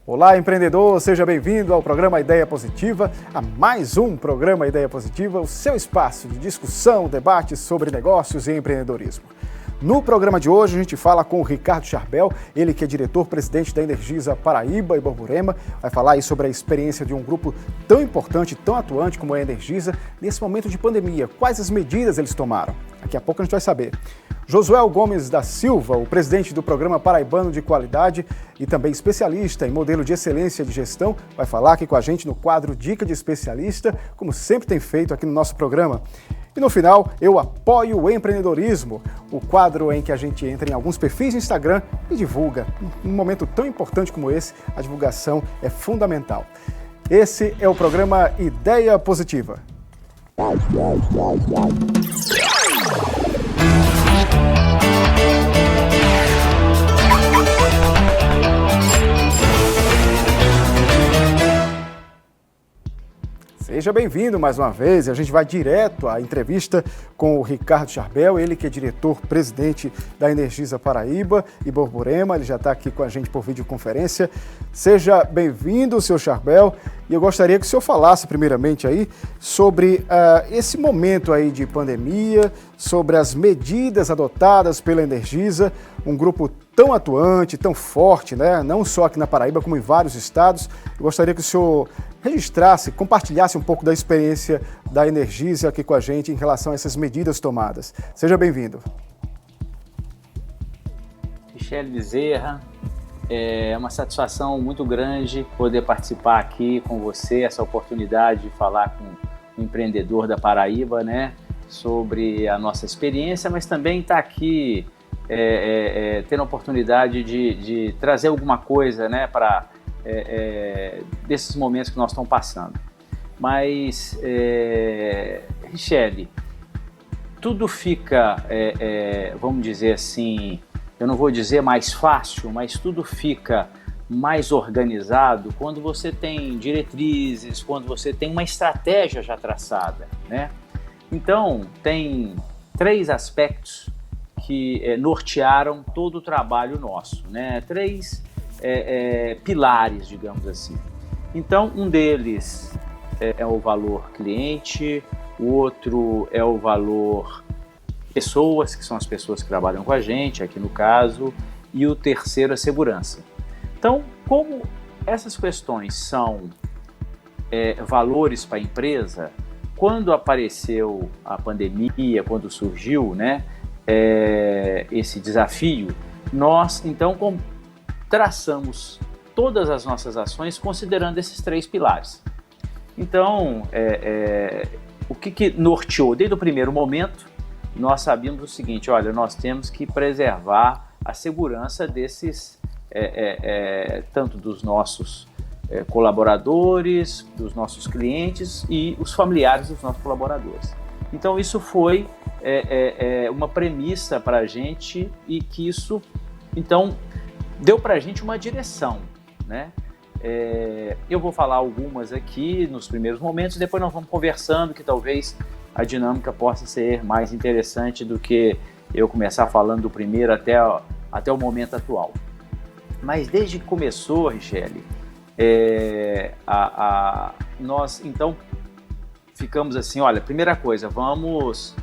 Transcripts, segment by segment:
Olá, empreendedor, seja bem-vindo ao programa Ideia Positiva, a mais um programa Ideia Positiva, o seu espaço de discussão, debate sobre negócios e empreendedorismo. No programa de hoje a gente fala com o Ricardo Charbel, ele que é diretor-presidente da Energisa Paraíba e Borborema, vai falar aí sobre a experiência de um grupo tão importante, tão atuante como a Energisa, nesse momento de pandemia, quais as medidas eles tomaram. Daqui a pouco a gente vai saber. Josuel Gomes da Silva, o presidente do Programa Paraibano de Qualidade e também especialista em modelo de excelência de gestão, vai falar aqui com a gente no quadro Dica de Especialista, como sempre tem feito aqui no nosso programa. E no final, eu apoio o empreendedorismo, o quadro em que a gente entra em alguns perfis de Instagram e divulga. Num momento tão importante como esse, a divulgação é fundamental. Esse é o programa Ideia Positiva. Seja bem-vindo mais uma vez, a gente vai direto à entrevista com o Ricardo Charbel, ele que é diretor-presidente da Energisa Paraíba e Borborema, ele já está aqui com a gente por videoconferência. Seja bem-vindo, senhor Charbel, e eu gostaria que o senhor falasse primeiramente aí sobre esse momento aí de pandemia, sobre as medidas adotadas pela Energisa, um grupo tão atuante, tão forte, né? Não só aqui na Paraíba, como em vários estados. Eu gostaria que o senhor registrasse, compartilhasse um pouco da experiência da Energisa aqui com a gente em relação a essas medidas tomadas. Seja bem-vindo. Michele Bezerra, é uma satisfação muito grande poder participar aqui com você, essa oportunidade de falar com o empreendedor da Paraíba, né, sobre a nossa experiência, mas também estar aqui tendo a oportunidade de trazer alguma coisa, né, para desses momentos que nós estamos passando. Mas, Michele, tudo fica, vamos dizer assim, eu não vou dizer mais fácil, mas tudo fica mais organizado quando você tem diretrizes, quando você tem uma estratégia já traçada, né? Então, tem 3 aspectos que nortearam todo o trabalho nosso, né? 3 pilares, digamos assim. Então, um deles é o valor cliente, o outro é o valor pessoas, que são as pessoas que trabalham com a gente, aqui no caso, e o terceiro é a segurança. Então, como essas questões são valores para a empresa, quando apareceu a pandemia, quando surgiu, né, esse desafio, nós, então, traçamos todas as nossas ações considerando esses 3 pilares. Então, o que norteou? Desde o primeiro momento, nós sabíamos o seguinte: olha, nós temos que preservar a segurança desses, tanto dos nossos colaboradores, dos nossos clientes e os familiares dos nossos colaboradores. Então, isso foi uma premissa para a gente e que isso, então, deu para a gente uma direção, né? Eu vou falar algumas aqui nos primeiros momentos, depois nós vamos conversando, que talvez a dinâmica possa ser mais interessante do que eu começar falando do primeiro até o momento atual. Mas desde que começou, Richelle, nós então ficamos assim, olha, primeira coisa, vamos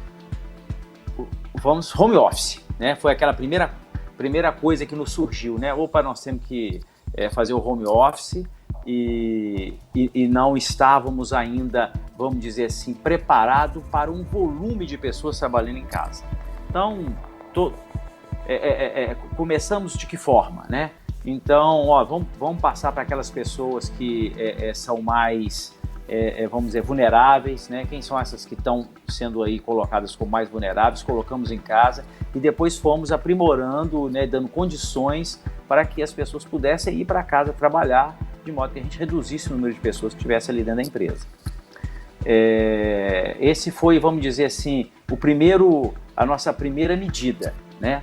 home office, né? Foi aquela primeira coisa que nos surgiu, né? Opa, nós temos que fazer o home office e não estávamos ainda, vamos dizer assim, preparados para um volume de pessoas trabalhando em casa. Então, começamos de que forma, né? Então, vamos passar para aquelas pessoas que são mais, vamos dizer, vulneráveis, né? Quem são essas que estão sendo aí colocadas como mais vulneráveis? Colocamos em casa e depois fomos aprimorando, né, dando condições para que as pessoas pudessem ir para casa trabalhar, de modo que a gente reduzisse o número de pessoas que estivessem ali dentro da empresa. Esse foi, vamos dizer assim, a nossa primeira medida, né?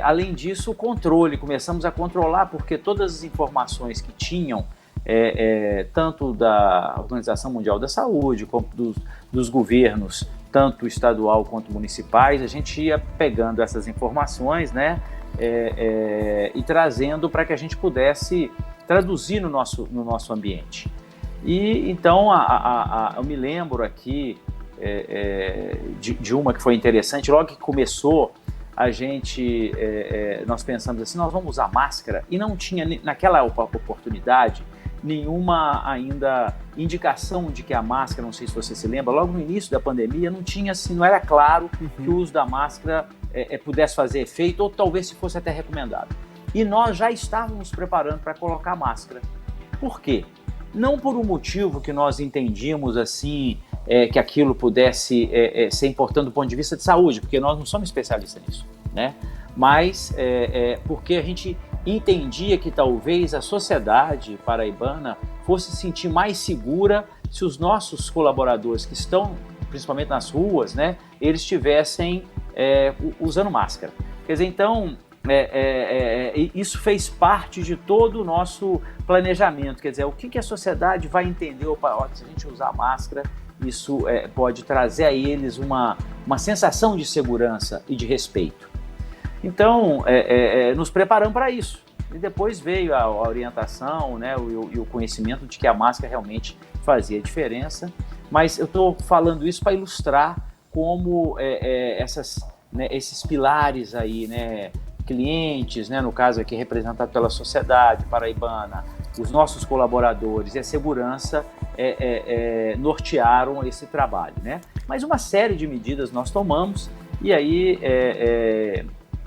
Além disso, o controle, começamos a controlar, porque todas as informações que tinham tanto da Organização Mundial da Saúde, como dos governos, tanto estadual quanto municipais. A gente ia pegando essas informações, né, e trazendo para que a gente pudesse traduzir no nosso ambiente. E então eu me lembro aqui de uma que foi interessante. Logo que começou, nós pensamos assim, nós vamos usar máscara, e não tinha naquela oportunidade nenhuma ainda indicação de que a máscara, não sei se você se lembra, logo no início da pandemia não tinha assim, não era claro que o uso da máscara pudesse fazer efeito, ou talvez se fosse até recomendado. E nós já estávamos preparando para colocar máscara. Por quê? Não por um motivo que nós entendíamos assim, que aquilo pudesse ser importante do ponto de vista de saúde, porque nós não somos especialistas nisso, né? Mas porque a gente entendia que talvez a sociedade paraibana fosse se sentir mais segura se os nossos colaboradores que estão, principalmente nas ruas, né, eles estivessem usando máscara. Quer dizer, então, isso fez parte de todo o nosso planejamento. Quer dizer, o que a sociedade vai entender? Se a gente usar máscara, isso pode trazer a eles uma sensação de segurança e de respeito. Então, nos preparamos para isso. E depois veio a orientação, né, e o conhecimento de que a máscara realmente fazia diferença. Mas eu estou falando isso para ilustrar como esses pilares aí, né, clientes, né, no caso aqui representado pela sociedade paraibana, os nossos colaboradores e a segurança nortearam esse trabalho, né? Mas uma série de medidas nós tomamos, e aí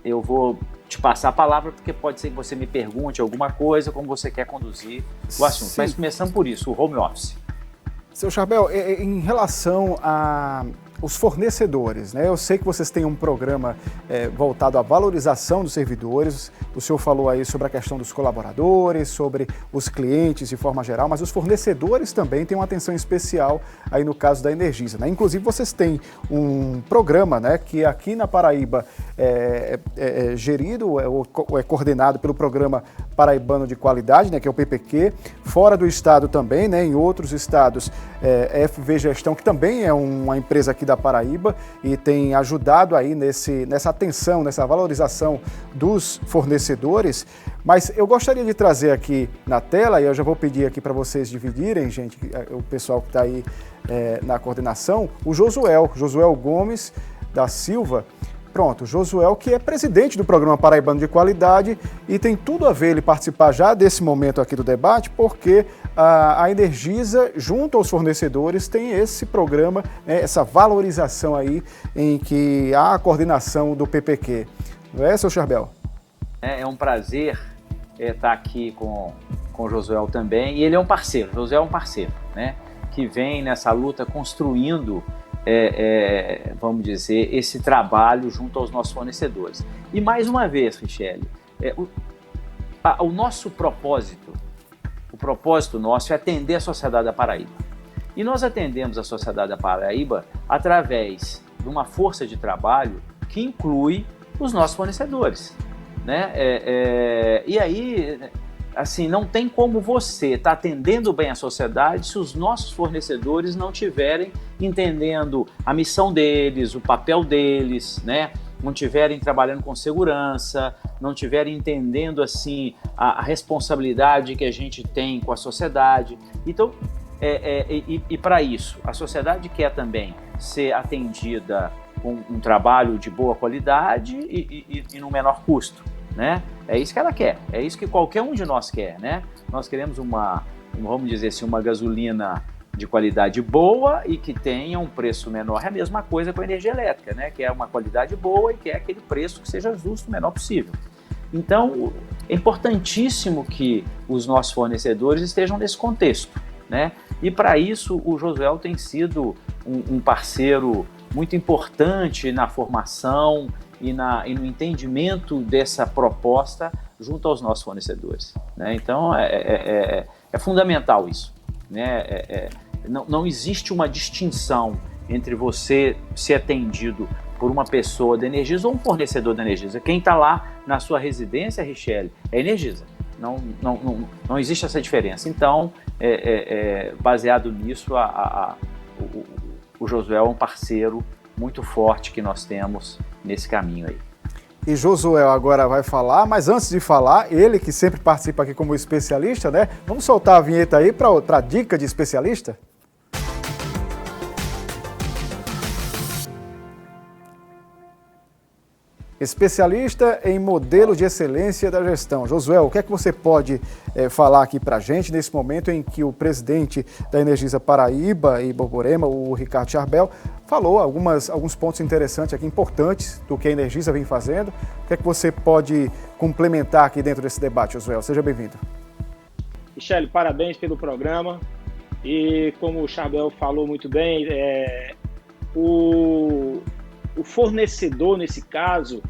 eu vou te passar a palavra, porque pode ser que você me pergunte alguma coisa, como você quer conduzir o assunto. Sim. Mas começando por isso, o home office. Seu Charbel, em relação aos fornecedores, né? Eu sei que vocês têm um programa voltado à valorização dos servidores. O senhor falou aí sobre a questão dos colaboradores, sobre os clientes de forma geral, mas os fornecedores também têm uma atenção especial aí no caso da Energisa, né? Inclusive vocês têm um programa, né, que aqui na Paraíba é gerido, é coordenado pelo Programa Paraibano de Qualidade, né, que é o PPQ, fora do estado também, né, em outros estados, FV Gestão, que também é uma empresa aqui da Paraíba e tem ajudado aí nessa atenção, nessa valorização dos fornecedores. Mas eu gostaria de trazer aqui na tela, e eu já vou pedir aqui para vocês dividirem, gente, o pessoal que está aí na coordenação, o Josuel Gomes da Silva. Pronto, Josuel, que é presidente do Programa Paraibano de Qualidade, e tem tudo a ver ele participar já desse momento aqui do debate, porque a Energisa, junto aos fornecedores, tem esse programa, né, essa valorização aí, em que há a coordenação do PPQ. Não é, seu Charbel? É um prazer estar aqui com o Josuel também, e ele é um parceiro, Josué é um parceiro, né, que vem nessa luta construindo vamos dizer, esse trabalho junto aos nossos fornecedores. E mais uma vez, Richelle, o nosso propósito, o propósito nosso é atender a sociedade da Paraíba. E nós atendemos a sociedade da Paraíba através de uma força de trabalho que inclui os nossos fornecedores, né? E aí, assim, não tem como você estar atendendo bem a sociedade se os nossos fornecedores não estiverem entendendo a missão deles, o papel deles, né? Não estiverem trabalhando com segurança, não estiverem entendendo assim a responsabilidade que a gente tem com a sociedade. Então, para isso, a sociedade quer também ser atendida com um trabalho de boa qualidade e no menor custo, né? É isso que ela quer, é isso que qualquer um de nós quer, né? Nós queremos vamos dizer assim, uma gasolina de qualidade boa e que tenha um preço menor. É a mesma coisa com a energia elétrica, né? Que é uma qualidade boa e que é aquele preço que seja justo, o menor possível. Então, é importantíssimo que os nossos fornecedores estejam nesse contexto, né? E para isso, o Josué tem sido um parceiro muito importante na formação e no entendimento dessa proposta junto aos nossos fornecedores, né? Então, é fundamental isso, né? Não existe uma distinção entre você ser atendido por uma pessoa da Energisa ou um fornecedor da Energisa. Quem está lá na sua residência, Richelle, é Energisa. Não existe essa diferença. Então, baseado nisso, o Josué é um parceiro muito forte que nós temos nesse caminho aí. E Josué agora vai falar, mas antes de falar, ele que sempre participa aqui como especialista, né? Vamos soltar a vinheta aí para outra dica de especialista? Especialista em modelo de excelência da gestão. Josué, o que é que você pode falar aqui para a gente nesse momento em que o presidente da Energisa Paraíba e Borborema, o Ricardo Charbel, falou alguns pontos interessantes aqui, importantes do que a Energisa vem fazendo. O que é que você pode complementar aqui dentro desse debate, Josué? Seja bem-vindo. Michele, parabéns pelo programa. E como o Charbel falou muito bem, o fornecedor, nesse caso,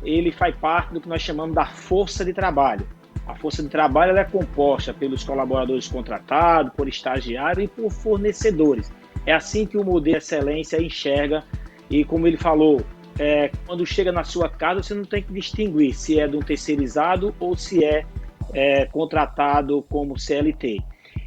ele faz parte do que nós chamamos da força de trabalho. A força de trabalho ela é composta pelos colaboradores contratados, por estagiários e por fornecedores. É assim que o modelo de excelência enxerga e, como ele falou, quando chega na sua casa, você não tem que distinguir se é de um terceirizado ou se é contratado como CLT.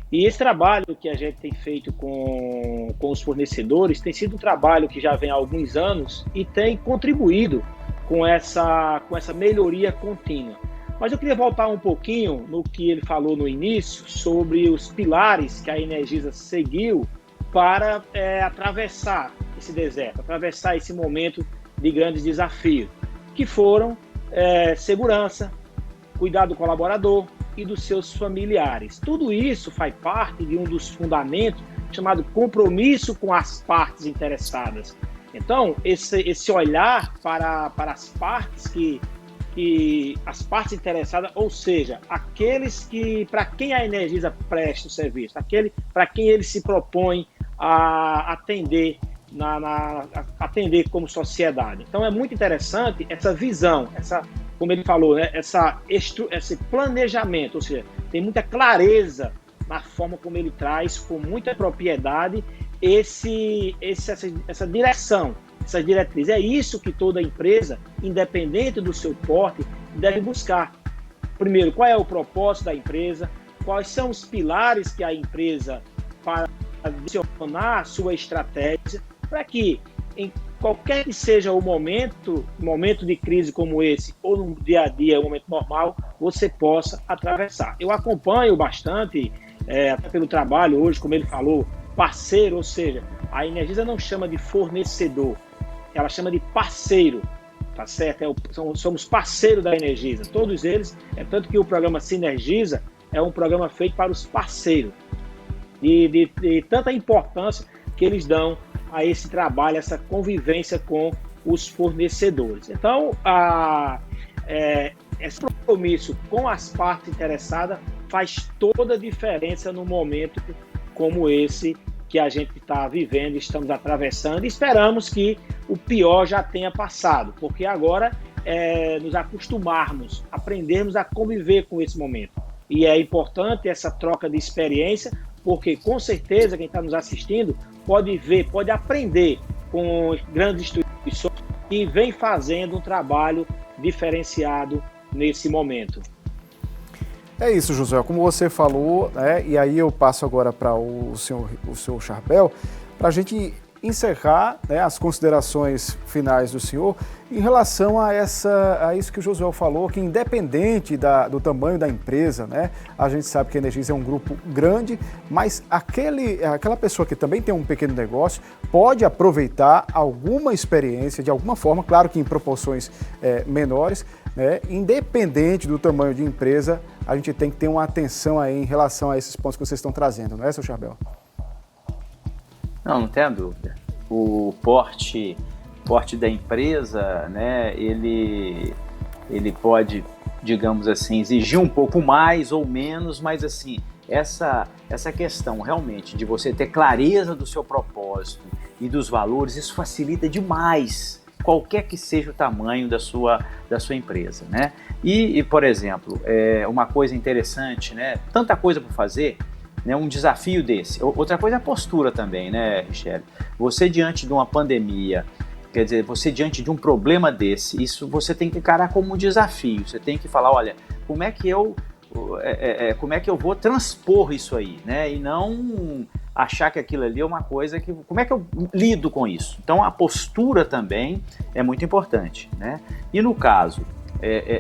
E esse trabalho que a gente tem feito com os fornecedores tem sido um trabalho que já vem há alguns anos e tem contribuído com essa melhoria contínua. Mas eu queria voltar um pouquinho no que ele falou no início sobre os pilares que a Energisa seguiu para atravessar esse deserto, atravessar esse momento de grandes desafios, que foram segurança, cuidar do colaborador e dos seus familiares. Tudo isso faz parte de um dos fundamentos chamado compromisso com as partes interessadas. Então, esse olhar para as partes as partes interessadas, ou seja, aqueles para quem a Energisa presta o serviço, para quem ele se propõe a atender atender como sociedade. Então, é muito interessante essa visão, como ele falou, né, esse planejamento, ou seja, tem muita clareza na forma como ele traz, com muita propriedade, essa direção, essa diretriz. É isso que toda empresa, independente do seu porte, deve buscar. Primeiro, qual é o propósito da empresa? Quais são os pilares que a empresa, para adicionar a sua estratégia, para que, em qualquer que seja o momento de crise como esse, ou no dia a dia, um momento normal, você possa atravessar. Eu acompanho bastante, até pelo trabalho hoje, como ele falou, parceiro, ou seja, a Energisa não chama de fornecedor, ela chama de parceiro, tá certo? Somos parceiros da Energisa, todos eles, tanto que o programa Sinergisa é um programa feito para os parceiros, de tanta importância que eles dão a esse trabalho, essa convivência com os fornecedores. Então, esse compromisso com as partes interessadas faz toda a diferença no momento como esse que a gente está vivendo, estamos atravessando, e esperamos que o pior já tenha passado, porque agora nos acostumarmos, aprendermos a conviver com esse momento. E é importante essa troca de experiência, porque com certeza quem está nos assistindo pode ver, pode aprender com grandes instituições que vem fazendo um trabalho diferenciado nesse momento. É isso, Josué, como você falou, né, e aí eu passo agora para o senhor Charbel, para a gente encerrar, né, as considerações finais do senhor em relação a isso que o Josué falou, que independente do tamanho da empresa, né, a gente sabe que a Energisa é um grupo grande, mas aquela pessoa que também tem um pequeno negócio pode aproveitar alguma experiência de alguma forma, claro que em proporções menores, né, independente do tamanho de empresa, a gente tem que ter uma atenção aí em relação a esses pontos que vocês estão trazendo, não é, seu Charbel? Não tenha dúvida. O porte da empresa, né, ele pode, digamos assim, exigir um pouco mais ou menos, mas assim, essa questão realmente de você ter clareza do seu propósito e dos valores, isso facilita demais qualquer que seja o tamanho da sua empresa, né? E por exemplo, uma coisa interessante, né? Tanta coisa para fazer, né? Um desafio desse. Outra coisa é a postura também, né, Michele? Você diante de uma pandemia, quer dizer, você diante de um problema desse, isso você tem que encarar como um desafio. Você tem que falar, olha, como é que eu como é que eu vou transpor isso aí, né? E não achar que aquilo ali é uma coisa que... Como é que eu lido com isso? Então, a postura também é muito importante, né? E no caso,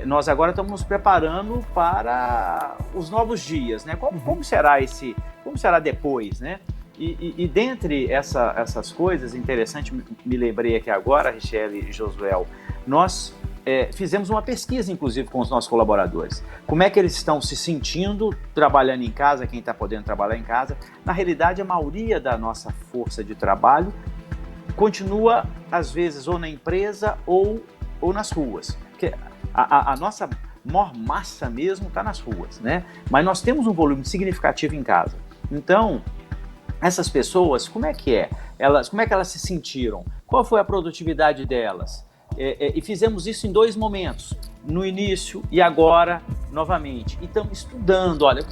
nós agora estamos nos preparando para os novos dias, né? Como será depois, né? E dentre essas coisas, interessante, me lembrei aqui agora, Richelle e Josuel, nós fizemos uma pesquisa, inclusive, com os nossos colaboradores. Como é que eles estão se sentindo trabalhando em casa, quem está podendo trabalhar em casa. Na realidade, a maioria da nossa força de trabalho continua, às vezes, ou na empresa ou nas ruas. Porque a nossa maior massa mesmo está nas ruas, né? Mas nós temos um volume significativo em casa. Então, essas pessoas, como é que elas se sentiram? Qual foi a produtividade delas? E fizemos isso em 2 momentos, no início e agora, novamente. E estamos estudando, olha,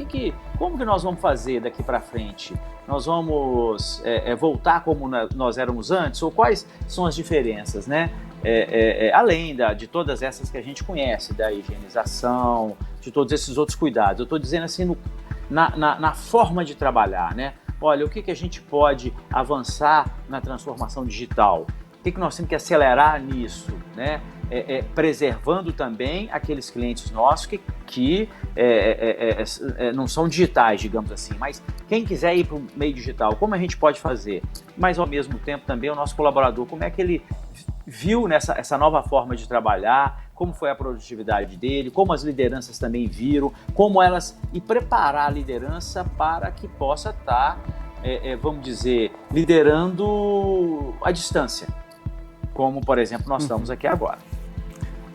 como que nós vamos fazer daqui para frente? Nós vamos voltar como nós éramos antes? Ou quais são as diferenças, né? Além de todas essas que a gente conhece, da higienização, de todos esses outros cuidados. Eu estou dizendo assim, na forma de trabalhar, né? Olha, o que a gente pode avançar na transformação digital? O que nós temos que acelerar nisso, né? Preservando também aqueles clientes nossos que não são digitais, digamos assim, mas quem quiser ir para o meio digital, como a gente pode fazer? Mas, ao mesmo tempo, também o nosso colaborador, como é que ele viu essa nova forma de trabalhar, como foi a produtividade dele, como as lideranças também viram, e preparar a liderança para que possa estar, vamos dizer, liderando à distância, como, por exemplo, nós estamos aqui agora.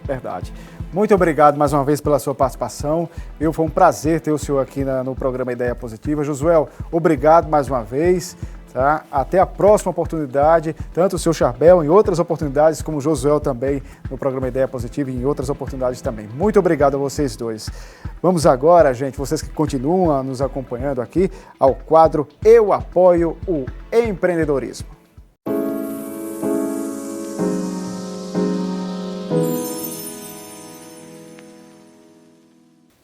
Verdade. Muito obrigado mais uma vez pela sua participação. Foi um prazer ter o senhor aqui no programa Ideia Positiva. Josuel, obrigado mais uma vez. Tá? Até a próxima oportunidade, tanto o seu Charbel em outras oportunidades, como o Josuel também no programa Ideia Positiva e em outras oportunidades também. Muito obrigado a vocês dois. Vamos agora, gente, vocês que continuam nos acompanhando aqui, ao quadro Eu Apoio o Empreendedorismo.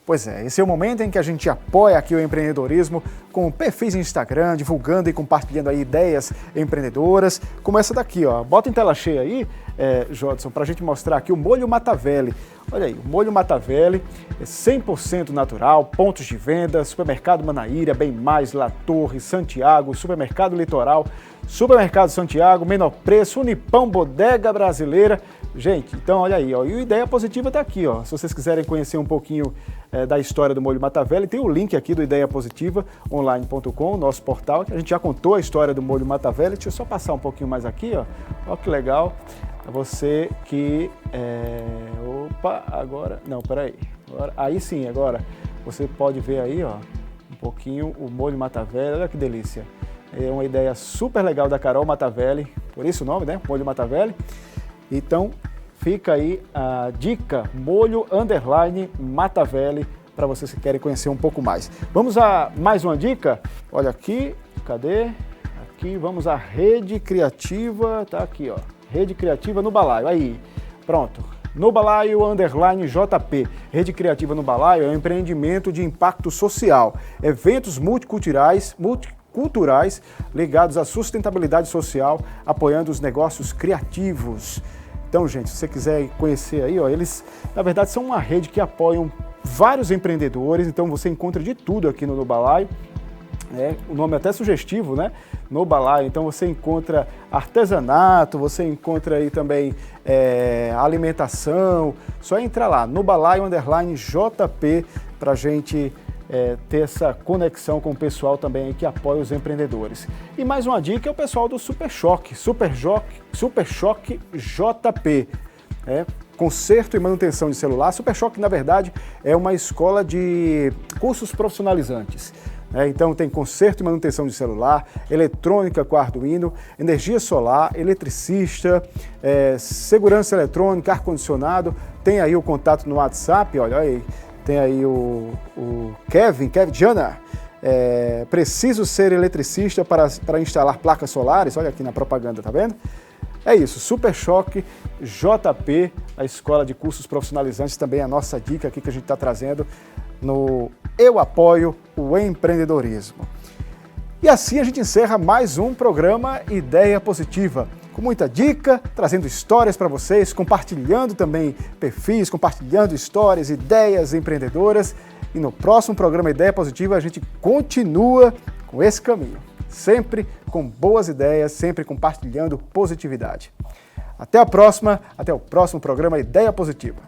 Pois é, esse é o momento em que a gente apoia aqui o empreendedorismo com perfis no Instagram, divulgando e compartilhando aí ideias empreendedoras, como essa daqui, ó. Bota em tela cheia aí, Jodson, para a gente mostrar aqui o molho Matavelli. Olha aí, o molho Matavelli é 100% natural, pontos de venda, Supermercado Manaíra, Bem Mais, La Torre, Santiago, Supermercado Litoral, Supermercado Santiago, Menor Preço, Unipão, Bodega Brasileira. Gente, então olha aí, ó, e o Ideia Positiva está aqui, ó. Se vocês quiserem conhecer um pouquinho da história do molho Matavelli, tem o link aqui do Ideia Positiva online.com, nosso portal, que a gente já contou a história do molho Matavelli. Deixa eu só passar um pouquinho mais aqui, ó. Ó que legal. Você que opa, agora, não, peraí. Aí sim, agora você pode ver aí, ó, um pouquinho o molho Matavelli. Olha que delícia. É uma ideia super legal da Carol Matavelli, por isso o nome, né? Molho Matavelli. Então, fica aí a dica, molho_Matavelli, para vocês que querem conhecer um pouco mais. Vamos a mais uma dica? Olha aqui, cadê? Aqui, vamos à Rede Criativa, tá aqui, ó. Rede Criativa no Balaio, aí, pronto. No Balaio _JP. Rede Criativa no Balaio é um empreendimento de impacto social. Eventos multiculturais ligados à sustentabilidade social, apoiando os negócios criativos. Então, gente, se você quiser conhecer aí, ó, eles, na verdade, são uma rede que apoiam vários empreendedores, então você encontra de tudo aqui no Balaio. O nome é até sugestivo, né? No Balaio, então você encontra artesanato, você encontra aí também alimentação. Só entrar lá, no Balaio _JP, para a gente ter essa conexão com o pessoal também que apoia os empreendedores. E mais uma dica é o pessoal do Super Choque JP, conserto e manutenção de celular. Super Choque, na verdade, é uma escola de cursos profissionalizantes. Então tem conserto e manutenção de celular, eletrônica com Arduino, energia solar, eletricista, segurança eletrônica, ar-condicionado. Tem aí o contato no WhatsApp, olha aí. Tem aí o Kevin Jana, preciso ser eletricista para instalar placas solares, olha aqui na propaganda, tá vendo? É isso, Super Choque JP, a escola de cursos profissionalizantes, também a nossa dica aqui que a gente está trazendo no Eu Apoio o Empreendedorismo. E assim a gente encerra mais um programa Ideia Positiva, com muita dica, trazendo histórias para vocês, compartilhando também perfis, compartilhando histórias, ideias empreendedoras. E no próximo programa Ideia Positiva a gente continua com esse caminho, sempre com boas ideias, sempre compartilhando positividade. Até a próxima, até o próximo programa Ideia Positiva.